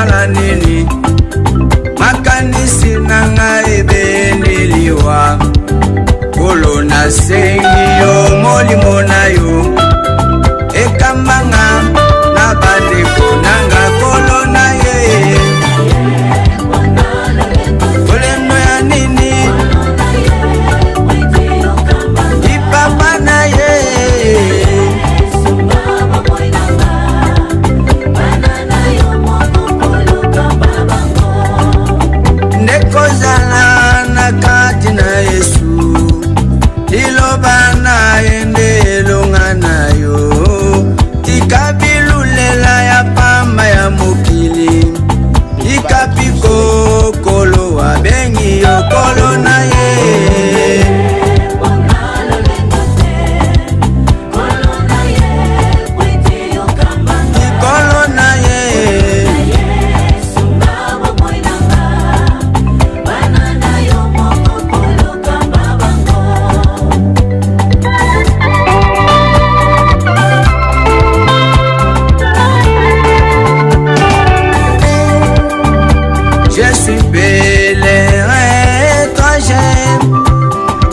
sala nini makanisi nanga ebendeliwa kolo nasengi yo molimo na yo ekambanga na bandeko nanga kolo na ye koleno ya nini ipapa na ye ndekozala na kati na Yesu liloba na ende elonga na yo tikabilulela ya pamba ya mokili ikapiko kolo abengi yo kolo na ye kolo na ye je suis pèlerin, toi j'aime,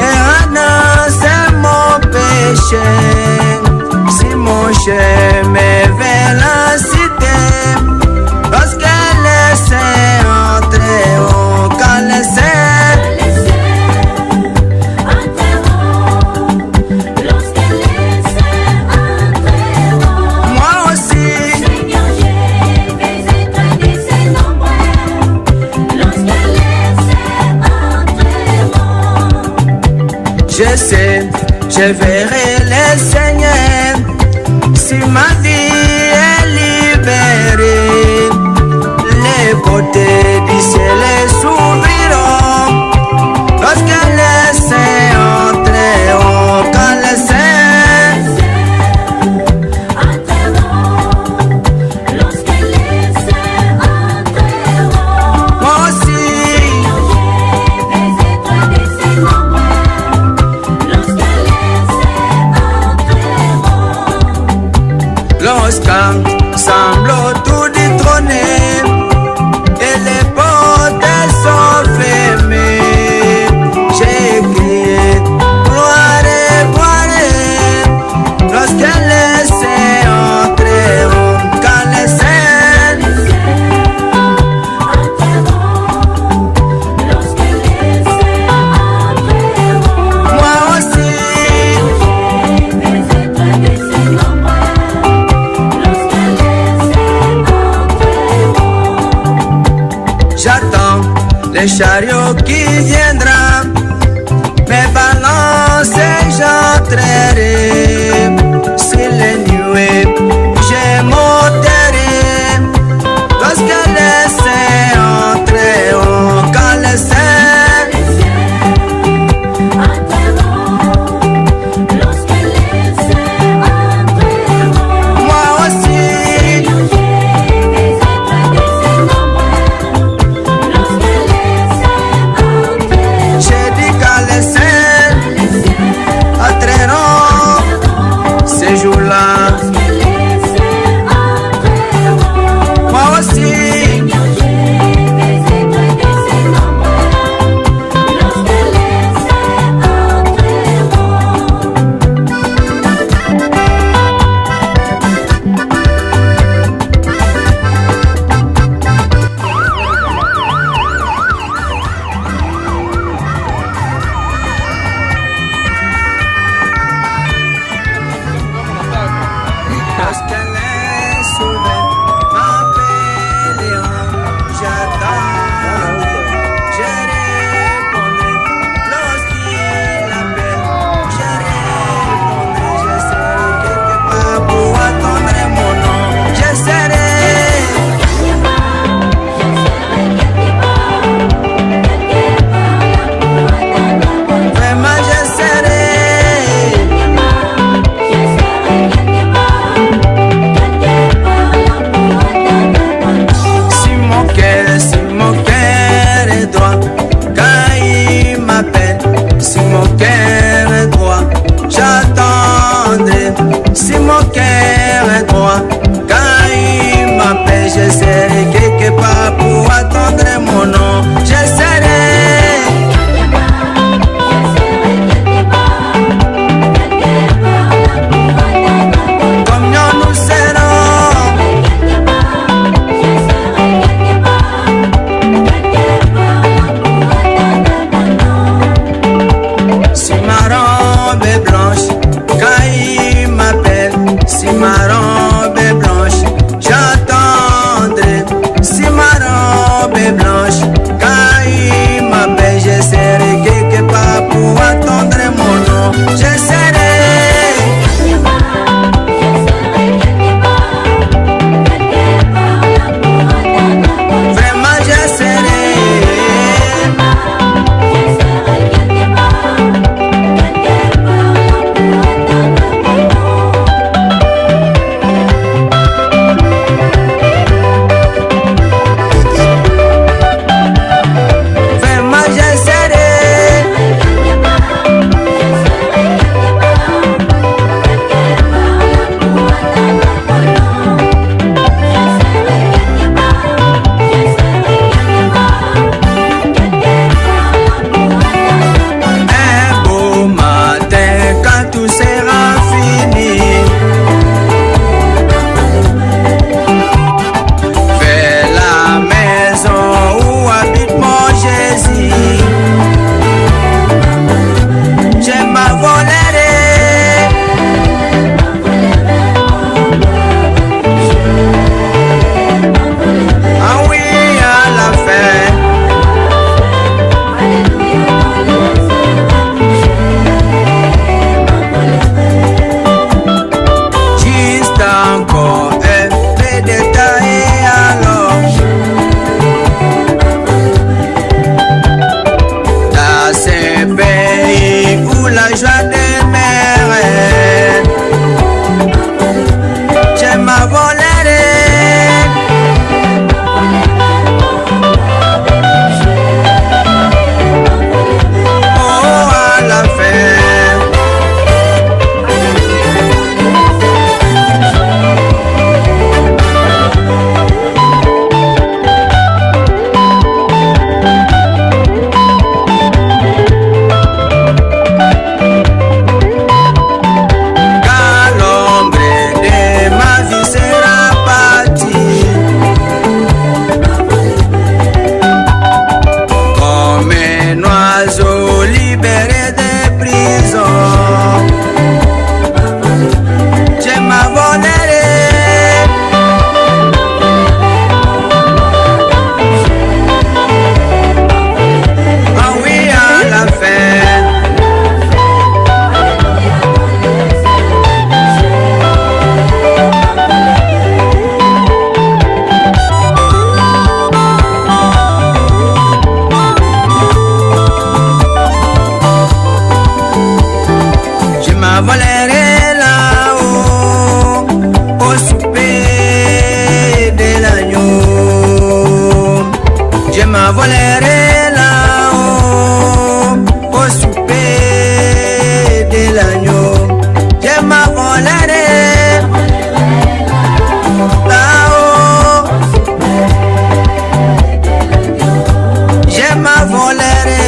errant c'est mon péché. Si mon chemin vers la cité, lorsque les saints entreront, quand les saints entreront, lorsque les saints entreront, moi aussi, Seigneur, je vais être de ces nombreux. Je sais, je verrai le Seigneur si ma vie est libérée. Les côtés du ciel s'ouvriront lorsque les saints entreront, quand les saints entreront, lorsque les saints entreront. Moi aussi, lorsqu'un semble tout détrôner et les portes sont fermées, j'ai crié gloire et gloire lorsque les saints entreront, quand les saints entreront, lorsque les saints entreront. Moi aussi, j'attends le chariot qui viendra, mes balances j'entrerai, sur les nuées je monterai, lorsque les saints entreront, quand les saints entreront, lorsque les saints entreront. Moi aussi, j'ai dit quand les saints entreront, m'envolerai là-haut au souper de l'agneau. Je m'envolerai là-haut. Je m'envolerai.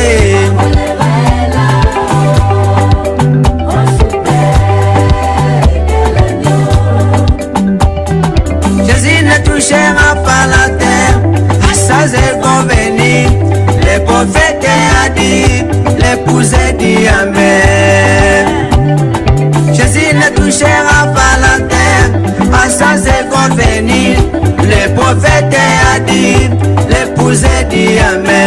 Jésus ne touchera pas la terre, à ça c'est convenu. Les prophètes a dit, l'épouse dit amen. Jésus ne touchera pas la terre, à ça c'est convenu. Les prophètes a dit, l'épouse dit amen.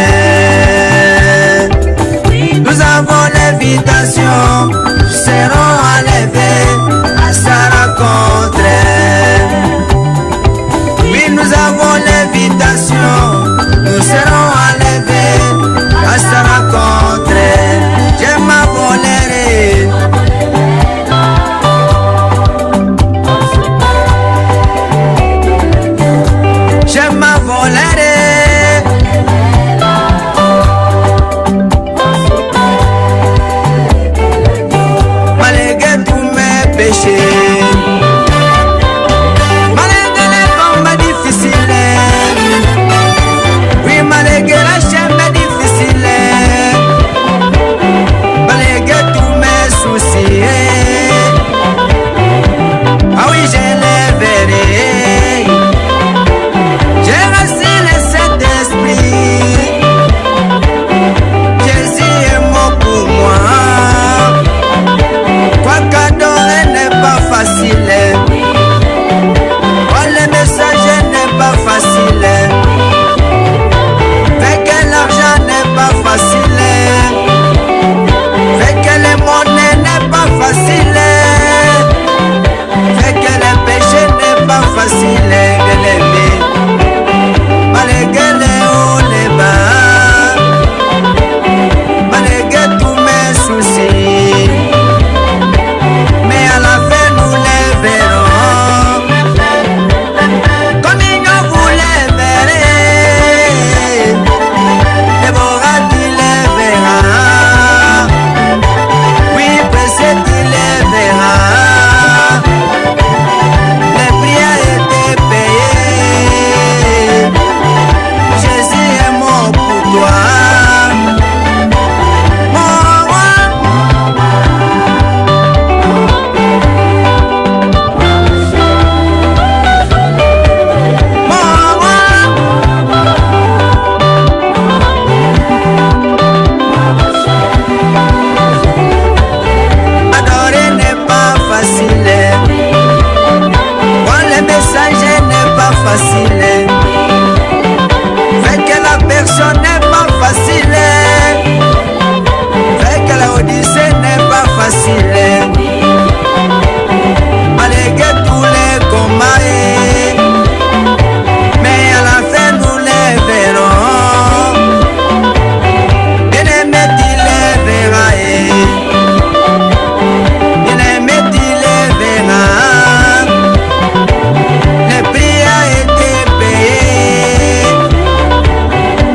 Nous avons l'invitation, nous serons enlevés à sa rencontre. Oui, nous avons l'invitation, nous serons enlevés à sa rencontre. Je m'envolerai. Je m'envolerai. Malgré tous mes péchés, malgré les combats difficiles, oui, malgré la chemin difficile, malgré tous mes soucis, ah oui, je les verrai. J'ai reçu le Saint-Esprit, Jésus est mort pour moi. Quoi qu'adorer n'est pas facile, quoi le message n'est pas facile, fait que l'argent n'est pas facile, fait que le monnaie n'est pas facile, fait que le péché n'est pas facile de l'aimer. Malgré les hauts, les bas, malgré tous mes soucis, mais à la fin nous les verrons. Comme ils vous les verrez, Déborah tu les verras. Oui, pressé tu les verras. Les prières étaient payées. Jésus est mort pour toi. Mon roi. Mon roi. Adorer n'est pas facile, quand le message n'est pas facile, fait que la personne n'est pas facile, fait que la odyssée n'est pas facile, malgré tous les combats, mais à la fin nous les verrons. Bien-aimé tu les verras, bien-aimé tu les verras. Les prix a été payé.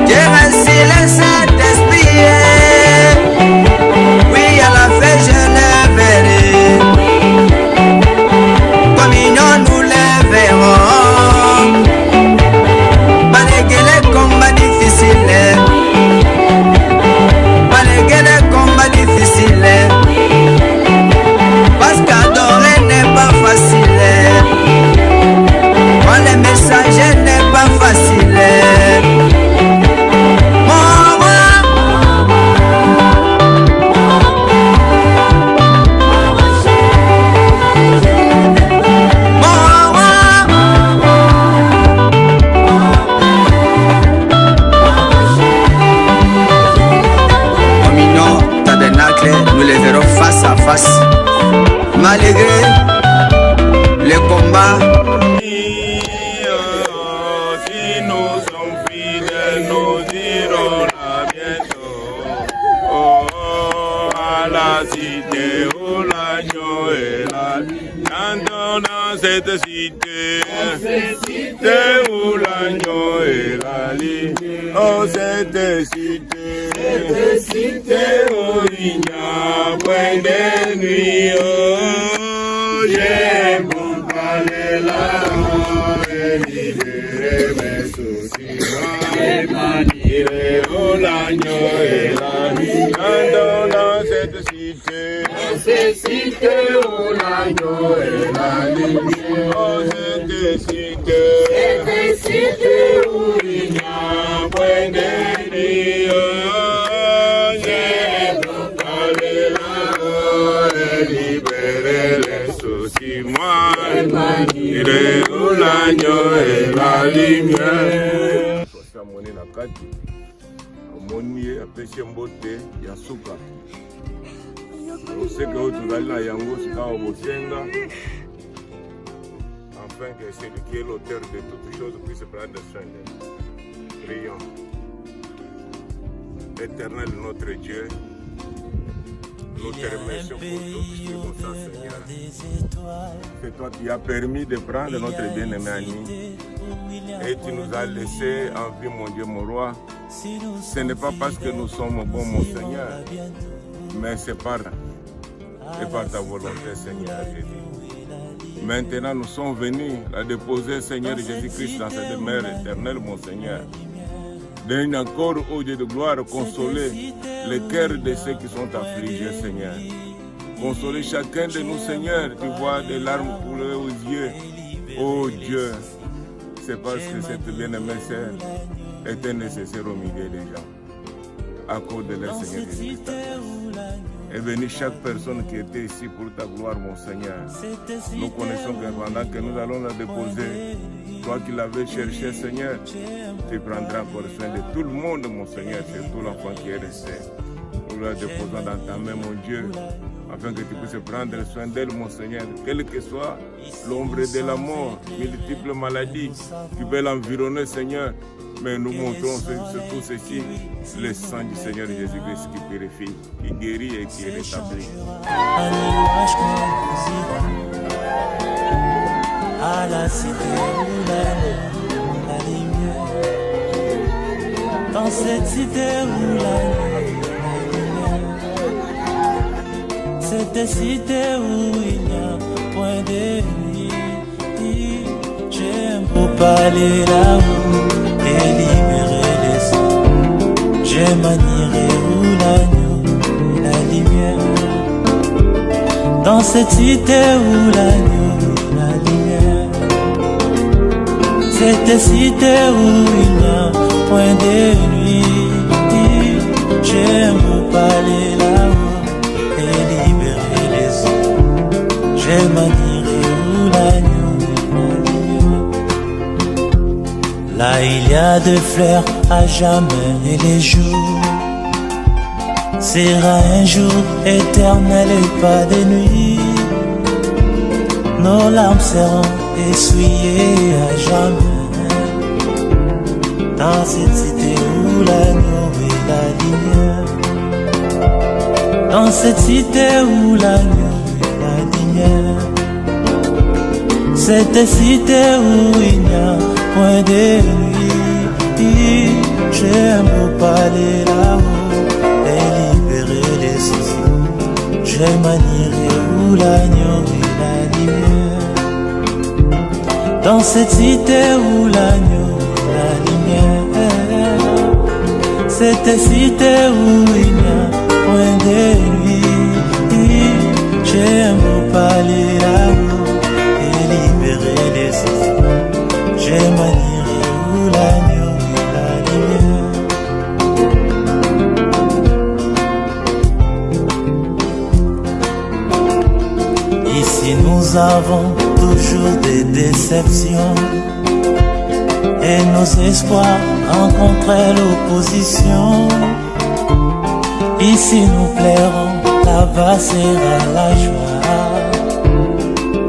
J'ai reçu le Saint-Esprit. Oui, à la fin je les verrai. Comme union nous les verrons. Malgré les combats difficiles, malgré les combats difficiles, parce qu'adorer n'est pas facile, quand le message n'est pas facile. Mon roi, mon roi. Au tabernacle, nous les verrons face à face, malgré les combats. Si nous sommes fidèles, nous irons là bientôt. Oh, à la cité où l'agneau est là. Chantons dans cette cité où l'agneau est là. Oh, cette cité où il n'y a point de nuit. Oh, j'ai bon parler là et libérer mes soucis. Et manier l'agneau et la nuit. Dans cette cité. Cette cité où l'agneau et la lumière. Oh, cette cité où il n'y a point de nuit. J'ai parlé là et libéré les soucis. Moi, il est où l'agneau et la lumière. Sosamoni na kati. Amoni apesi mbote ya suka. Oseke oyo tozali na yango sika obosenga afin que celui qui est l'auteur de toutes choses puisse prendre soin d'elle. Prions. Éternel notre Dieu, nous te remercions pour tout ce qui nous a, Seigneur. C'est toi qui as permis de prendre notre bien-aimé Annie et tu nous as laissé en vie, mon Dieu, mon roi. Ce n'est pas parce que nous sommes bons, mon Seigneur, mais c'est par ta volonté, Seigneur Jésus. Maintenant, nous sommes venus la déposer, Seigneur Jésus-Christ, dans cette demeure éternelle, mon Seigneur. Donne encore, ô Dieu de gloire, consoler les cœurs de ceux qui sont affligés, Seigneur. Consoler chacun de nous, Seigneur. Tu vois des larmes couler aux yeux. Ô Dieu, c'est parce que cette bien-aimée sœur était nécessaire au milieu des gens. À cause de leur Seigneur Jésus-Christ. Et bénis chaque personne qui était ici pour ta gloire, mon Seigneur. Nous connaissons que pendant que nous allons la déposer, toi qui l'avais cherché, Seigneur, tu prendras encore soin de tout le monde, mon Seigneur, surtout l'enfant qui est resté. Nous la déposons dans ta main, mon Dieu, afin que tu puisses prendre soin d'elle, mon Seigneur, quelle que soit l'ombre de la mort, multiples maladies qui veulent l'environner, Seigneur. Mais nous montrons surtout ceci, le sang du Seigneur Jésus-Christ qui purifie, qui guérit et qui rétablit. À la cité où la lumière, dans cette cité où la lumière, cette cité où il n'y a point de nuit, j'aime pour aller là-haut et libérer les eaux. Je manierai où l'agneau et la lumière, dans cette cité où l'agneau et la lumière, cette cité où il n'y a point de nuit. J'aime parler là-haut et libérer les eaux. Je manierai où l'agneau et la lumière. Là il y a de fleurs à jamais et les jours sera un jour éternel et pas de nuit. Nos larmes seront essuyées à jamais dans cette cité où l'agneau et la lumière, dans cette cité où l'agneau et la lumière, cette cité où il n'y a point de nuit. J'aime parler là-haut et libérer les soucis. Je manierai où l'agneau et la lumière, dans cette cité où l'agneau et la lumière, cette cité où il n'y a point de nuit. J'aime parler là-haut et libérer les soucis. Je manierai où l'agneau et la lumière. Ici nous avons toujours des déceptions et nos espoirs rencontrent l'opposition. Ici nous plairons, là-bas sera la joie,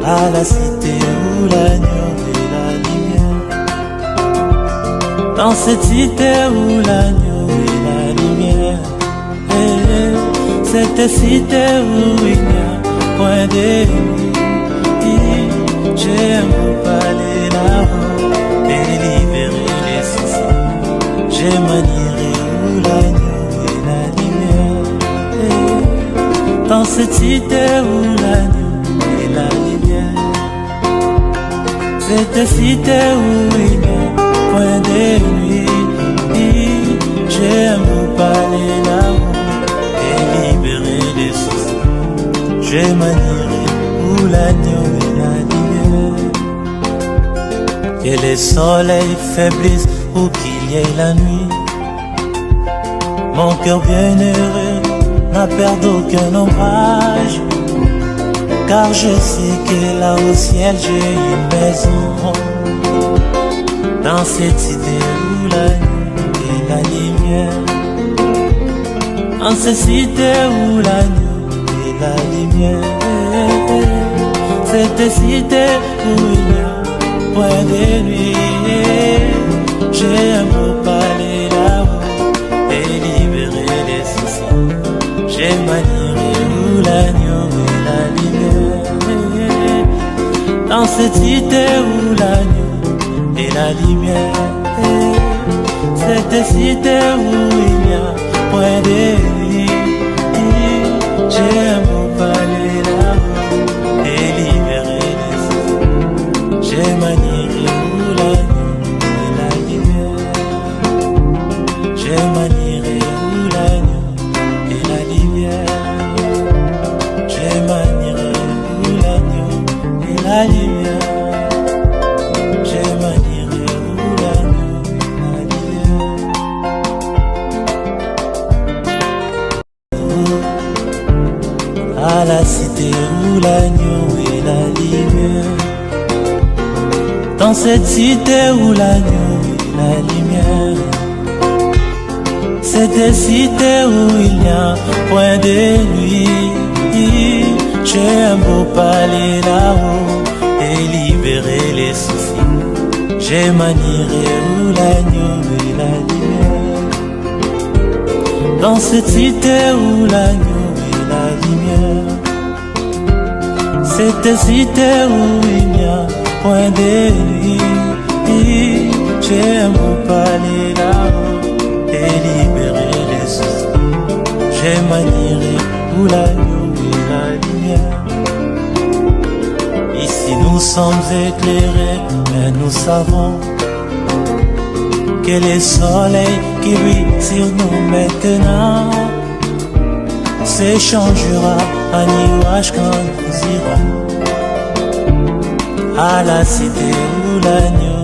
à la cité où l'agneau et la lumière, dans cette cité où l'agneau et la lumière, cette cité où il n'y a point de nuit. J'aime parler là-haut et libérer les soucis. je manierai où l'agneau et la lumière. Dans cette cité où l'agneau et la lumière, cette cité où il n'y a point de nuit, j'aime beaucoup aller là-haut et libérer les soucis. Je manierai où l'agneau et la lumière. Que le soleil faiblisse ou qu'il y ait la nuit, mon cœur bienheureux n'a perdu aucun ombrage, car je sais que là au ciel j'ai une maison. Dans cette cité où la nuit et la lumière, dans cette cité où la nuit et la lumière, cette cité où il y a point de nuit, j'aime beaucoup aller là-haut et libérer les soucis. Je manierai où l'agneau et la lumière. Dans cette cité où l'agneau et la lumière, cette cité où il n'y a point de nuit, j'aime beaucoup aller là-haut et libérer les soucis. Je manierai où l'agneau et la lumière. Je manierai où l'agneau et la lumière. Je manierai où l'agneau et la lumière. Je manierai où l'agneau et la lumière. À la cité où l'agneau et la lumière, dans cette cité où l'agneau et la lumière, cette cité où il n'y a point de nuit, j'aime beaucoup aller là-haut et libérer les soucis. Je manierai où l'agneau et la lumière. Dans cette cité où l'agneau et la lumière, cette cité où il n'y a point de nuit, j'aime beaucoup aller là-haut et libérer les soucis. Je manierai où l'agneau et la lumière. Ici nous sommes éclairés, mais nous savons que le soleil qui brille sur nous maintenant s'échangera en nuage quand nous irons à la cité où l'agneau